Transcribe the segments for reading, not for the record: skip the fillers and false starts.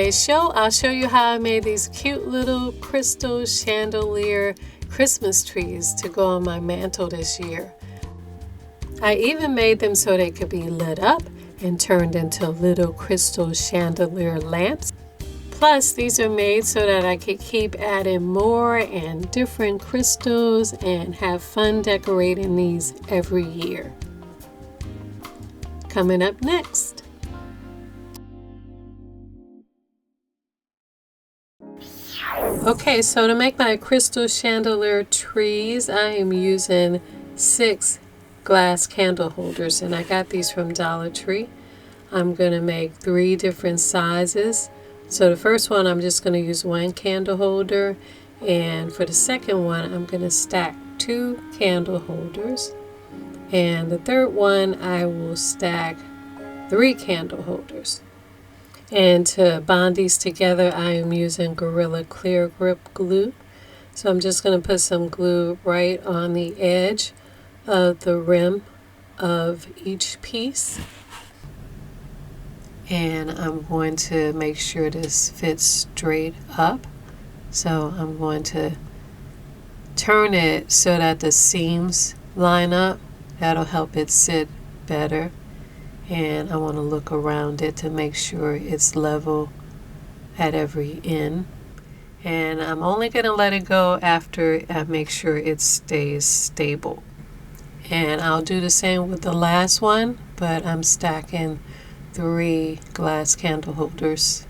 today's show, I'll show you how I made these cute little crystal chandelier Christmas trees to go on my mantle this year. I even made them so they could be lit up and turned into little crystal chandelier lamps. Plus, these are made so that I could keep adding more and different crystals and have fun decorating these every year. Coming up next. Okay, so to make my crystal chandelier trees, I am using 6 glass candle holders, and I got these from Dollar Tree. I'm going to make 3 different sizes. So the first one, I'm just going to use 1 candle holder, and for the second one, I'm going to stack 2 candle holders, and the third one, I will stack 3 candle holders. And to bond these together, I am using Gorilla Clear Grip glue. So I'm just going to put some glue right on the edge of the rim of each piece. And I'm going to make sure this fits straight up. So I'm going to turn it so that the seams line up. That'll help it sit better. And I want to look around it to make sure it's level at every end. And I'm only going to let it go after I make sure it stays stable. And I'll do the same with the last one, but I'm stacking 3 glass candle holders.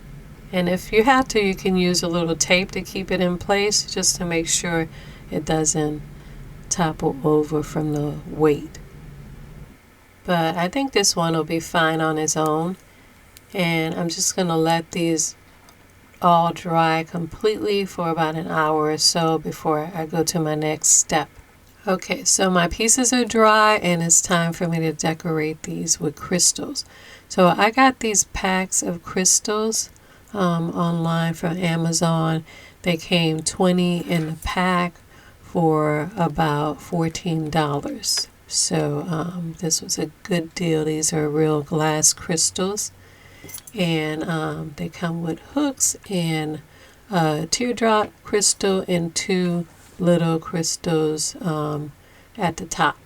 And if you have to, you can use a little tape to keep it in place just to make sure it doesn't topple over from the weight. But I think this one will be fine on its own. And I'm just going to let these all dry completely for about an hour or so before I go to my next step. Okay, so my pieces are dry and it's time for me to decorate these with crystals. So I got these packs of crystals online from Amazon. They came 20 in the pack for about $14. So this was a good deal. These are real glass crystals, and they come with hooks and a teardrop crystal and 2 little crystals at the top.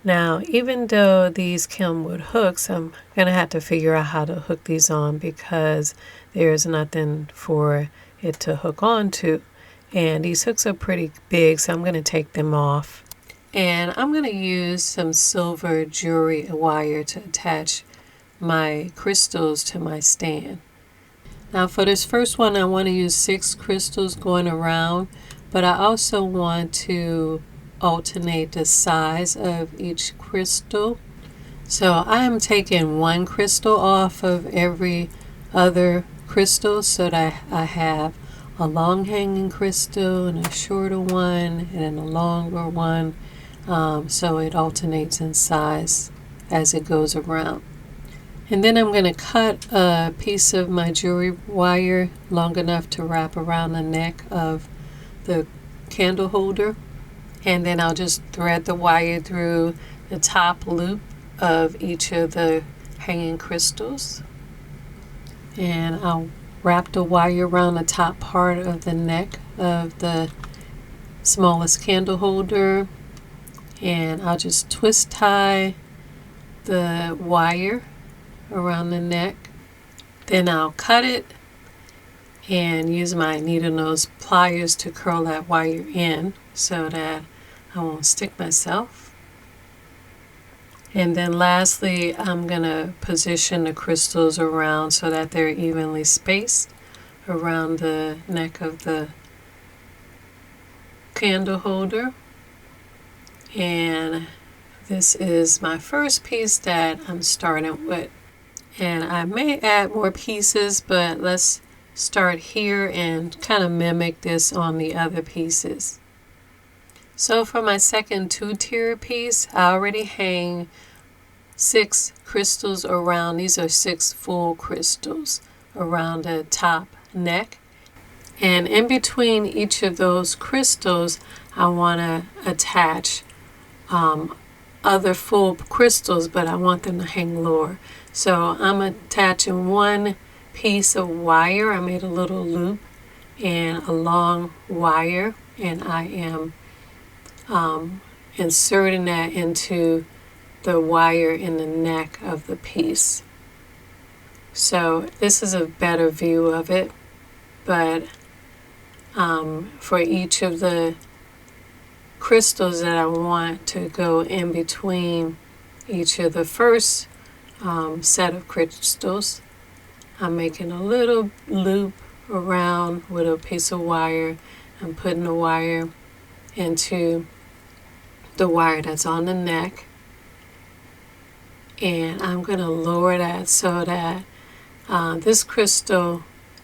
Now, even though these come with hooks, I'm going to have to figure out how to hook these on because there's nothing for it to hook onto. And these hooks are pretty big, so I'm going to take them off. And I'm going to use some silver jewelry wire to attach my crystals to my stand. Now for this first one, I want to use 6 crystals going around, but I also want to alternate the size of each crystal. So I'm taking 1 crystal off of every other crystal so that I have a long hanging crystal and a shorter one and then a longer one. So it alternates in size as it goes around. And then I'm going to cut a piece of my jewelry wire long enough to wrap around the neck of the candle holder. And then I'll just thread the wire through the top loop of each of the hanging crystals. And I'll wrap the wire around the top part of the neck of the smallest candle holder. And I'll just twist tie the wire around the neck. Then I'll cut it and use my needle nose pliers to curl that wire in so that I won't stick myself. And then lastly, I'm going to position the crystals around so that they're evenly spaced around the neck of the candle holder. And this is my first piece that I'm starting with. And I may add more pieces, but let's start here and kind of mimic this on the other pieces. So for my second 2-tier piece, I already hang 6 crystals around. These are 6 full crystals around the top neck. And in between each of those crystals, I want to attach other full crystals, but I want them to hang lower. So I'm attaching 1 piece of wire. I made a little loop and a long wire, and I am inserting that into the wire in the neck of the piece. So this is a better view of it, but for each of the crystals that I want to go in between each of the first set of crystals, I'm making a little loop around with a piece of wire. I'm putting the wire into the wire that's on the neck, and I'm going to lower that so that this crystal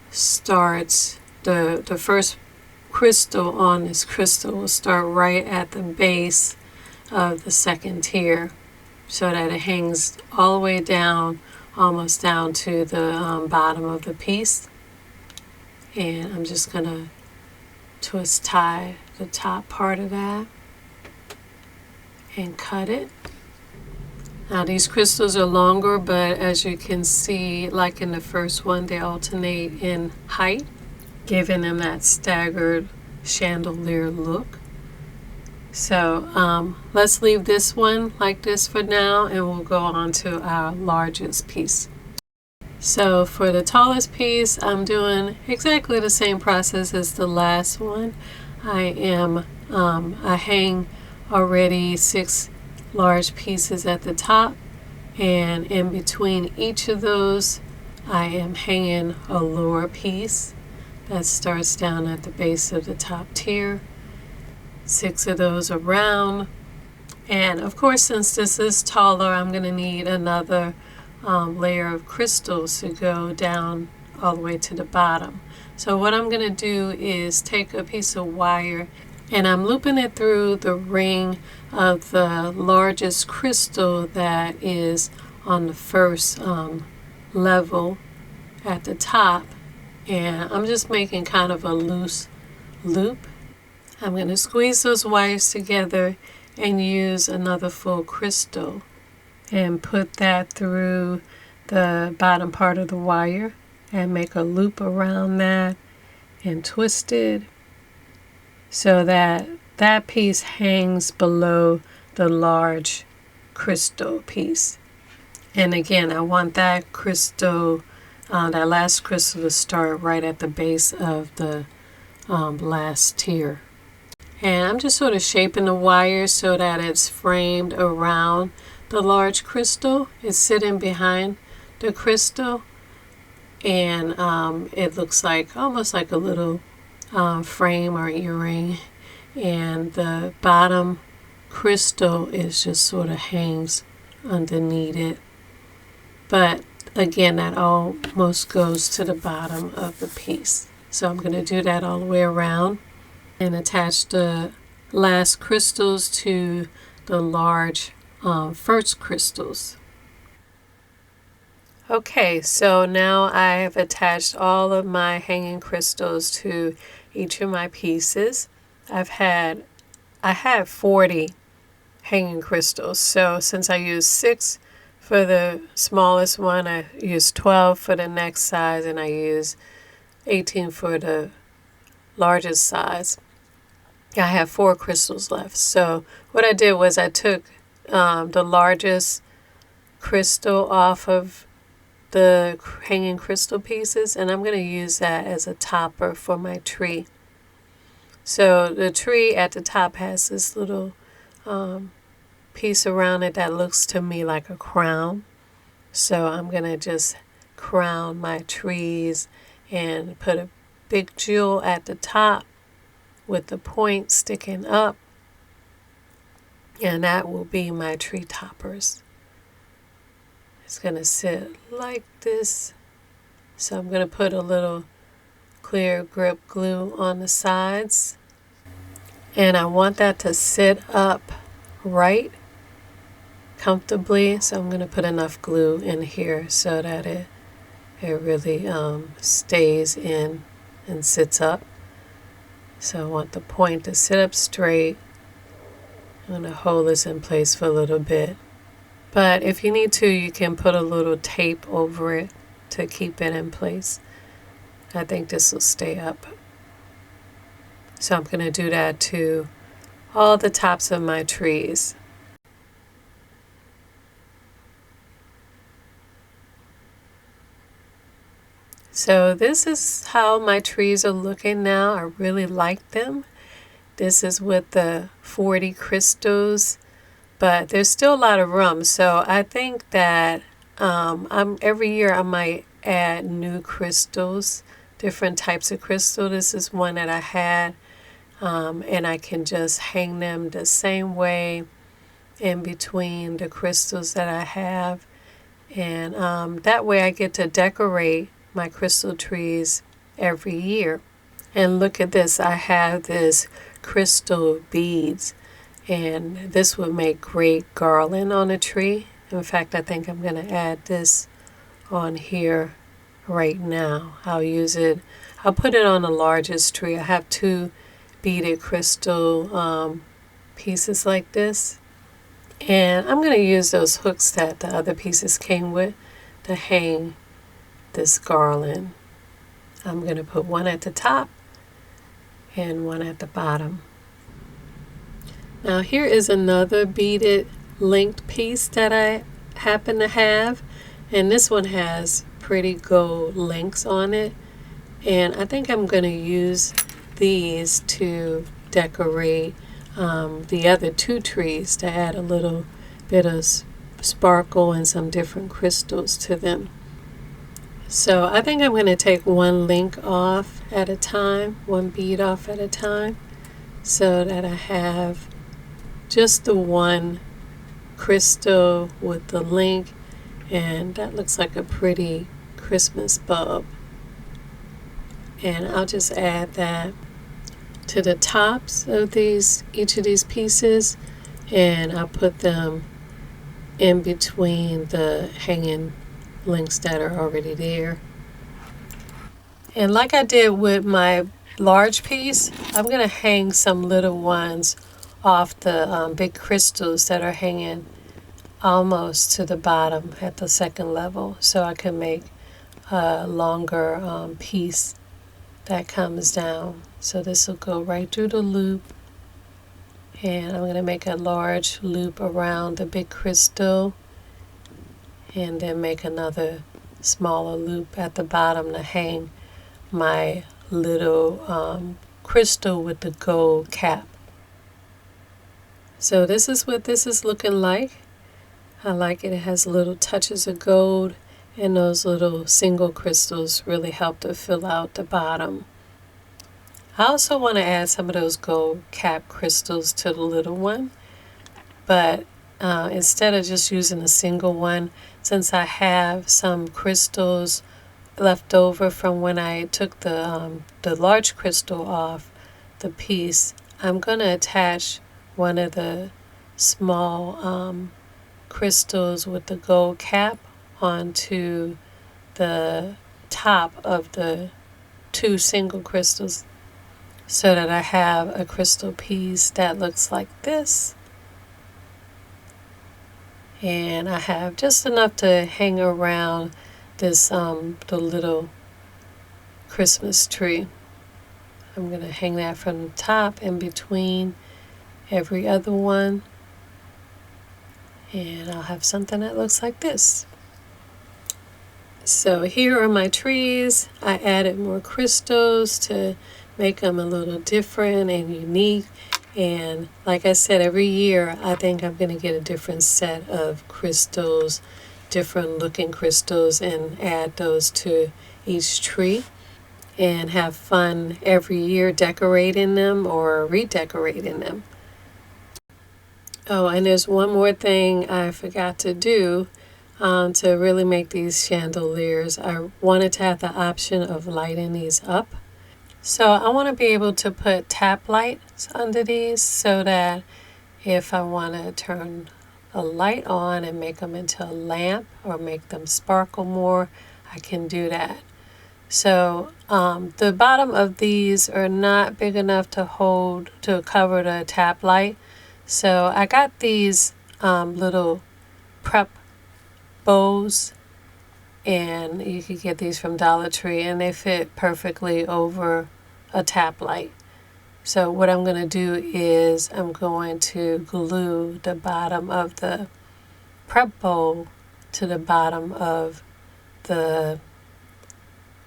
starts, the first crystal on this crystal will start right at the base of the second tier, so that it hangs all the way down, almost down to the bottom of the piece. And I'm just going to twist tie the top part of that and cut it. Now these crystals are longer, but as you can see, like in the first one, they alternate in height, giving them that staggered chandelier look. So let's leave this one like this for now, and we'll go on to our largest piece. So for the tallest piece, I'm doing exactly the same process as the last one. I hang already 6 large pieces at the top, and in between each of those I am hanging a lower piece that starts down at the base of the top tier. 6 of those around, and of course, since this is taller, I'm going to need another layer of crystals to go down all the way to the bottom. So what I'm going to do is take a piece of wire, and I'm looping it through the ring of the largest crystal that is on the first level at the top, and I'm just making kind of a loose loop. I'm going to squeeze those wires together and use another full crystal and put that through the bottom part of the wire and make a loop around that and twist it so that that piece hangs below the large crystal piece. And again, I want that crystal, that last crystal, to start right at the base of the last tier. And I'm just sort of shaping the wire so that it's framed around the large crystal. It's sitting behind the crystal, and it looks like almost like a little frame or earring, and the bottom crystal is just sort of hangs underneath it. But again, that almost goes to the bottom of the piece. So I'm going to do that all the way around and attach the last crystals to the large first crystals. Okay, so now I have attached all of my hanging crystals to each of my pieces. I had 40 hanging crystals, so since I used 6 for the smallest one, I used 12 for the next size, and I used 18 for the largest size. I have 4 crystals left. So what I did was I took the largest crystal off of the hanging crystal pieces, and I'm going to use that as a topper for my tree. So the tree at the top has this little piece around it that looks to me like a crown. So I'm going to just crown my trees and put a big jewel at the top with the point sticking up, and that will be my tree toppers. It's going to sit like this. So I'm going to put a little clear grip glue on the sides, and I want that to sit up right comfortably, so I'm going to put enough glue in here so that it really stays in and sits up. So I want the point to sit up straight. I'm going to hold this in place for a little bit. But if you need to, you can put a little tape over it to keep it in place. I think this will stay up. So I'm going to do that to all the tops of my trees. So this is how my trees are looking now. I really like them. This is with the 40 crystals, but there's still a lot of room. So I think that every year I might add new crystals, different types of crystal. This is one that I had, and I can just hang them the same way in between the crystals that I have. And that way I get to decorate my crystal trees every year. And look at this, I have this crystal beads, and this would make great garland on a tree. In fact, I think I'm going to add this on here right now. I'll use it, I'll put it on the largest tree. I have 2 beaded crystal pieces like this, and I'm going to use those hooks that the other pieces came with to hang this garland. I'm going to put one at the top and one at the bottom. Now here is another beaded linked piece that I happen to have, and this one has pretty gold links on it, and I think I'm going to use these to decorate the other 2 trees to add a little bit of sparkle and some different crystals to them. So I think I'm going to take one link off at a time, one bead off at a time, so that I have just the one crystal with the link, and that looks like a pretty Christmas bulb. And I'll just add that to the tops of each of these pieces, and I'll put them in between the hanging links that are already there. And like I did with my large piece, I'm going to hang some little ones off the big crystals that are hanging almost to the bottom at the second level, so I can make a longer piece that comes down. So this will go right through the loop, and I'm going to make a large loop around the big crystal, and then make another smaller loop at the bottom to hang my little crystal with the gold cap. So this is what this is looking like. I like it. It has little touches of gold, and those little single crystals really help to fill out the bottom. I also want to add some of those gold cap crystals to the little one, but instead of just using a single one, since I have some crystals left over from when I took the large crystal off the piece, I'm going to attach one of the small crystals with the gold cap onto the top of the 2 single crystals, so that I have a crystal piece that looks like this. And I have just enough to hang around this the little Christmas tree. I'm going to hang that from the top in between every other one, and I'll have something that looks like this. So here are my trees. I added more crystals to make them a little different and unique. And like I said, every year I think I'm going to get a different set of crystals, different looking crystals, and add those to each tree, and have fun every year decorating them or redecorating them. Oh, and there's one more thing I forgot to do to really make these chandeliers. I wanted to have the option of lighting these up. So I want to be able to put tap lights under these, so that if I want to turn a light on and make them into a lamp or make them sparkle more, I can do that. So the bottom of these are not big enough to cover the tap light. So I got these little prep bows and you could get these from Dollar Tree, and they fit perfectly over a tap light. So what I'm going to do is I'm going to glue the bottom of the prep bowl to the bottom of the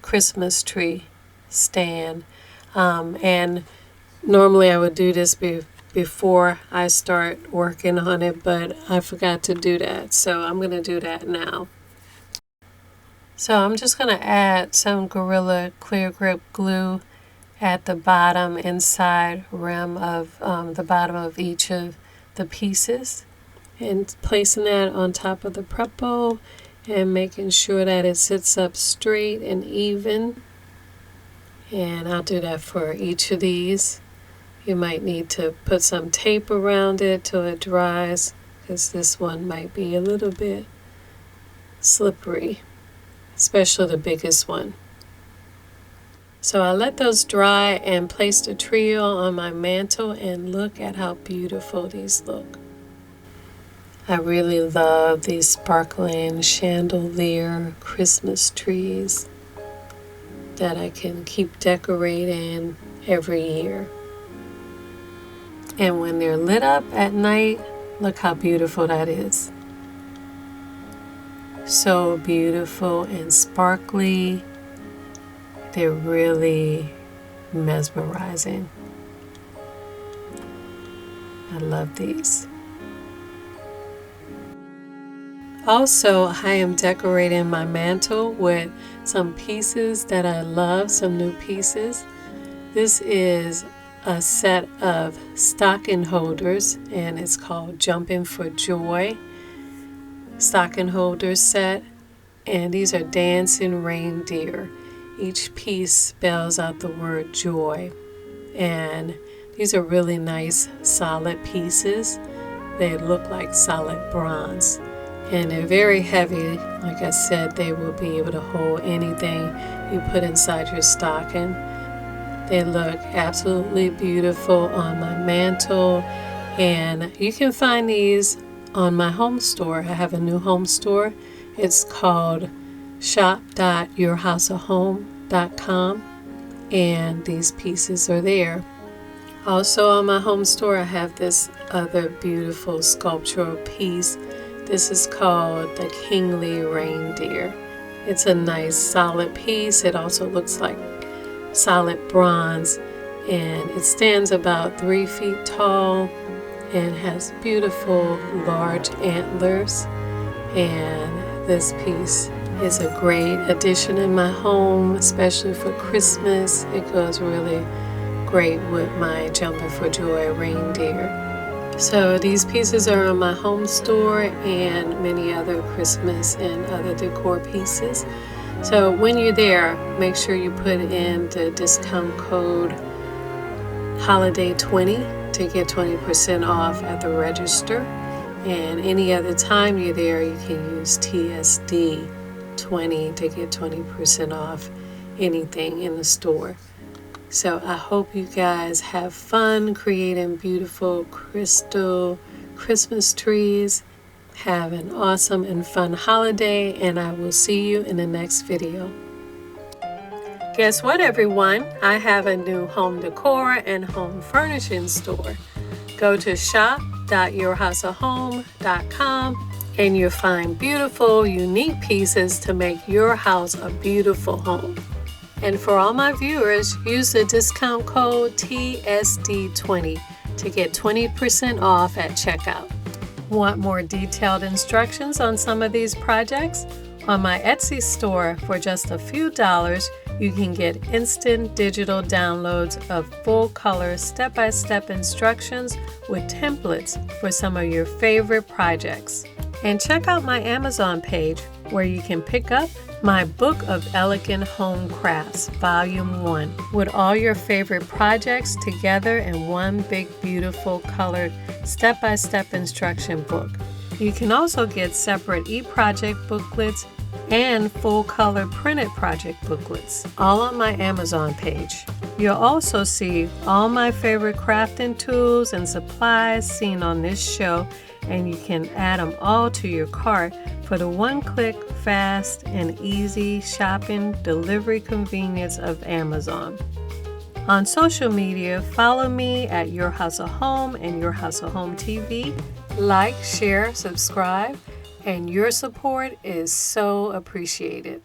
Christmas tree stand. And normally I would do this before I start working on it, but I forgot to do that. So I'm going to do that now. So I'm just going to add some Gorilla Clear Grip glue at the bottom inside rim of the bottom of each of the pieces, and placing that on top of the prep bowl and making sure that it sits up straight and even. And I'll do that for each of these. You might need to put some tape around it till it dries, because this one might be a little bit slippery, especially the biggest one. So I let those dry and place the trio on my mantle, and look at how beautiful these look. I really love these sparkling chandelier Christmas trees that I can keep decorating every year. And when they're lit up at night, look how beautiful that is. So beautiful and sparkly. They're really mesmerizing. I love these. Also, I am decorating my mantle with some pieces that I love, some new pieces. This is a set of stocking holders, and it's called Jumping for Joy stocking holder set. And these are dancing reindeer. Each piece spells out the word joy. And these are really nice solid pieces. They look like solid bronze. And they're very heavy. Like I said, they will be able to hold anything you put inside your stocking. They look absolutely beautiful on my mantle. And you can find these on my home store. I have a new home store. It's called shop.yourhouseofhome.com, and these pieces are there. Also on my home store, I have this other beautiful sculptural piece. This is called the Kingly Reindeer. It's a nice solid piece. It also looks like solid bronze, and it stands about 3 feet tall and has beautiful large antlers. And this piece is a great addition in my home, especially for Christmas. It goes really great with my Jumping for Joy reindeer. So these pieces are on my home store, and many other Christmas and other decor pieces. So when you're there, make sure you put in the discount code HOLIDAY20 to get 20% off at the register. And any other time you're there, you can use TSD20 to get 20% off anything in the store. So I hope you guys have fun creating beautiful crystal Christmas trees. Have an awesome and fun holiday, and I will see you in the next video. Guess what, everyone? I have a new home decor and home furnishing store. Go to shop.yourhouseofhome.com and you'll find beautiful, unique pieces to make your house a beautiful home. And for all my viewers, use the discount code TSD20 to get 20% off at checkout. Want more detailed instructions on some of these projects? On my Etsy store, for just a few dollars, you can get instant digital downloads of full color step-by-step instructions with templates for some of your favorite projects. And check out my Amazon page, where you can pick up my Book of Elegant Home Crafts, Volume 1, with all your favorite projects together in one big, beautiful, colored, step-by-step instruction book. You can also get separate e-project booklets and full-color printed project booklets, all on my Amazon page. You'll also see all my favorite crafting tools and supplies seen on this show, and you can add them all to your cart for the one-click, fast, and easy shopping delivery convenience of Amazon. On social media, follow me at Your Hustle Home and Your Hustle Home TV. Like, share, subscribe, and your support is so appreciated.